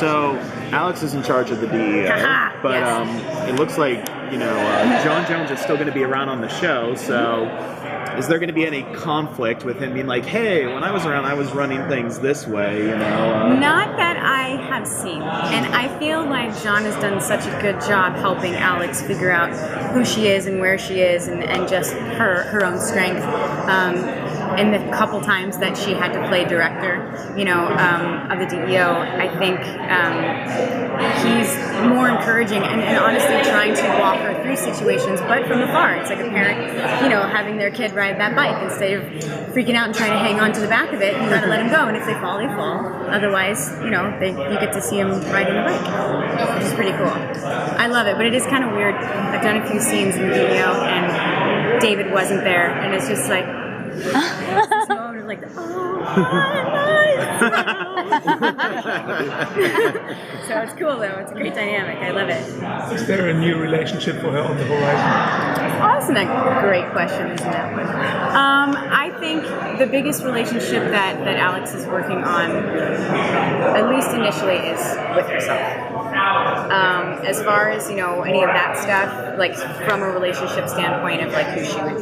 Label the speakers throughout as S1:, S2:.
S1: So Alex is in charge of the DEO, but
S2: Yes.
S1: it looks like John Jones is still going to be around on the show. So is there going to be any conflict with him being like, "Hey, when I was around, I was running things this way,"
S2: Not that I have seen. And I feel like John has done such a good job helping Alex figure out who she is and where she is and just her own strength. And the couple times that she had to play director, of the DEO, I think he's more encouraging and honestly trying to walk her through situations, but from afar. It's like a parent, having their kid ride that bike. Instead of freaking out and trying to hang on to the back of it, you gotta let them go, and if they fall, they fall. Otherwise, you get to see them riding the bike, which is pretty cool. I love it, but it is kind of weird. I've done a few scenes in the DEO, and David wasn't there, and it's just like, this moment of like, so it's cool though. It's a great dynamic. I love it.
S3: Is there a new relationship for her on the horizon?
S2: Oh, that's a great question, isn't that one? I think the biggest relationship that Alex is working on, at least initially, is with herself. As far as, any of that stuff, like from a relationship standpoint of like who she would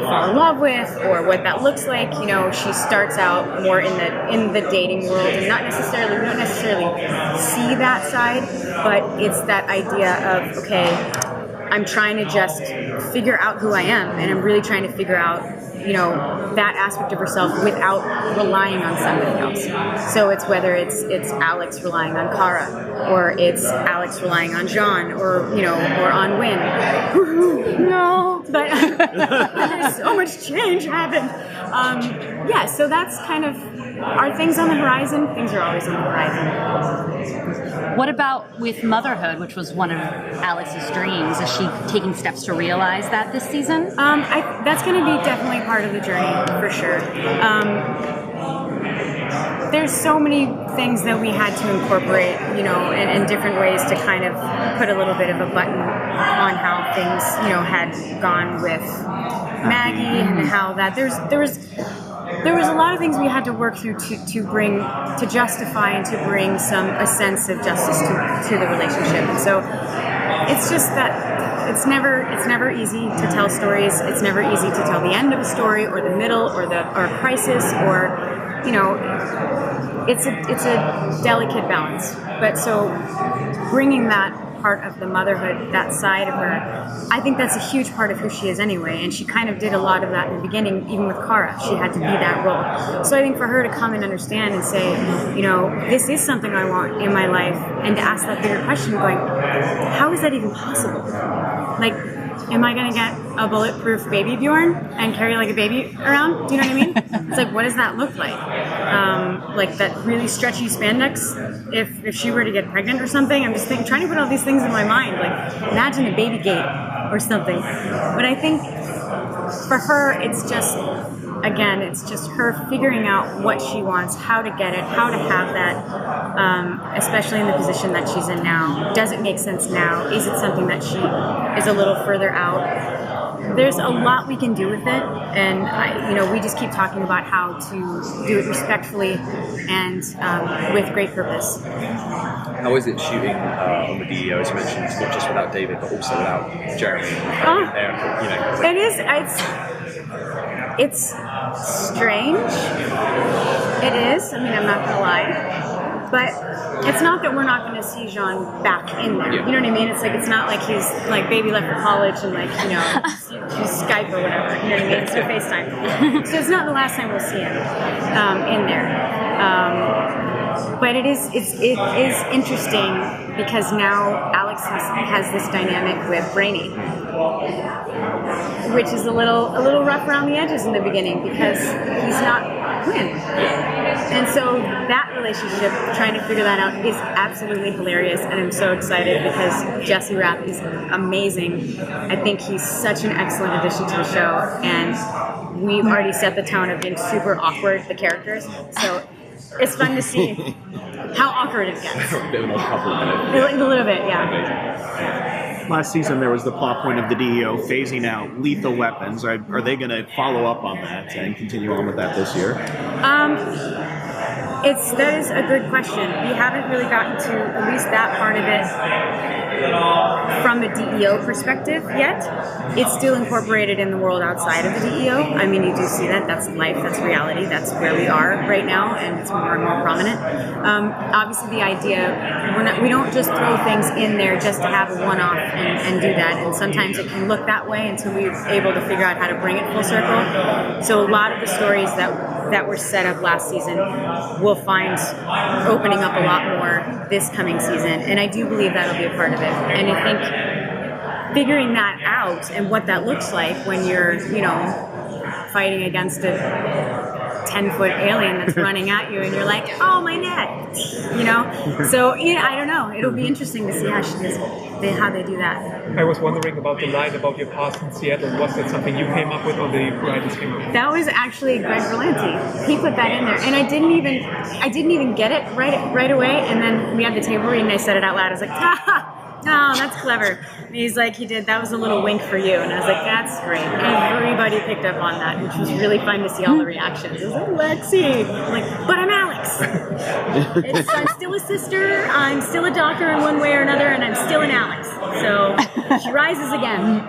S2: fall in love with or what that looks like, she starts out more in the dating world and we don't necessarily see that side, but it's that idea of, okay, I'm trying to just figure out who I am, and I'm really trying to figure out that aspect of herself without relying on somebody else. So it's whether it's Alex relying on Kara, or it's Alex relying on John, or or on Wynn. No, but there's so much change happened. So that's kind of, are things on the horizon? Things are always on the horizon.
S4: What about with motherhood, which was one of Alex's dreams? Is she taking steps to realize that this season?
S2: That's going to be definitely part of the journey, for sure. There's so many things that we had to incorporate, in different ways to kind of put a little bit of a button on how things, had gone with Maggie and how that there was a lot of things we had to work through to justify and to bring a sense of justice to the relationship. And so it's just that it's never easy to tell stories. It's never easy to tell the end of a story or the middle or a crisis, or it's a delicate balance. But so bringing that part of the motherhood, that side of her, I think that's a huge part of who she is anyway, and she kind of did a lot of that in the beginning. Even with Kara, she had to be that role. So I think for her to come and understand and say, this is something I want in my life, and to ask that bigger question, going, how is that even possible? Like, am I going to get a bulletproof baby Bjorn and carry like a baby around? Do you know what I mean? It's like, what does that look like? Like that really stretchy spandex, if she were to get pregnant or something. I'm just trying to put all these things in my mind. Like, imagine a baby gate or something. But I think for her, it's just her figuring out what she wants, how to get it, how to have that, especially in the position that she's in now. Does it make sense now? Is it something that she is a little further out? There's a lot we can do with it, and we just keep talking about how to do it respectfully and with great purpose.
S5: How is it shooting on the DEO, as you mentioned, not just without David, but also without Jeremy?
S2: It is. It's strange. It is. I mean, I'm not gonna lie. But it's not that we're not going to see Jean back in there. You know what I mean? It's not like he's like baby left for college and use Skype or whatever. You know what I mean? It's no FaceTime. So it's not the last time we'll see him in there. But it is interesting because now Alex has this dynamic with Brainy, which is a little rough around the edges in the beginning because he's not Quinn. And so that relationship, trying to figure that out, is absolutely hilarious, and I'm so excited because Jesse Rapp is amazing. I think he's such an excellent addition to the show, and we've already set the tone of being super awkward, the characters, so it's fun to see how awkward it gets.
S5: A bit of an odd couple,
S2: a little bit, yeah.
S1: Last season, there was the plot point of the DEO phasing out lethal weapons. Are they going to follow up on that and continue on with that this year?
S2: That is a good question. We haven't really gotten to at least that part of it from a DEO perspective yet. It's still incorporated in the world outside of the DEO. I mean, you do see that. That's life. That's reality. That's where we are right now, and it's more and more prominent. Obviously, the idea, we don't just throw things in there just to have a one-off and do that. And sometimes it can look that way until we're able to figure out how to bring it full circle. So a lot of the stories that were set up last season we'll find opening up a lot more this coming season, and I do believe that'll be a part of it. And I think figuring that out and what that looks like when you're, fighting against a 10-foot alien that's running at you, and you're like, oh, my neck, So I don't know. It'll be interesting to see how they do that.
S3: I was wondering about the line about your past in Seattle. Was that something you came up with, or the writers came up with?
S2: That was actually Greg Berlanti. He put that in there, and I didn't even get it right away. And then we had the table read, and I said it out loud. I was like, ha. Oh, that's clever. And he's like, that was a little wink for you. And I was like, that's great. Everybody picked up on that, which was really fun to see all the reactions. It was like, Lexi. I'm like, but I'm Alex. I'm still a sister. I'm still a doctor in one way or another, and I'm still an Alex. So she rises again.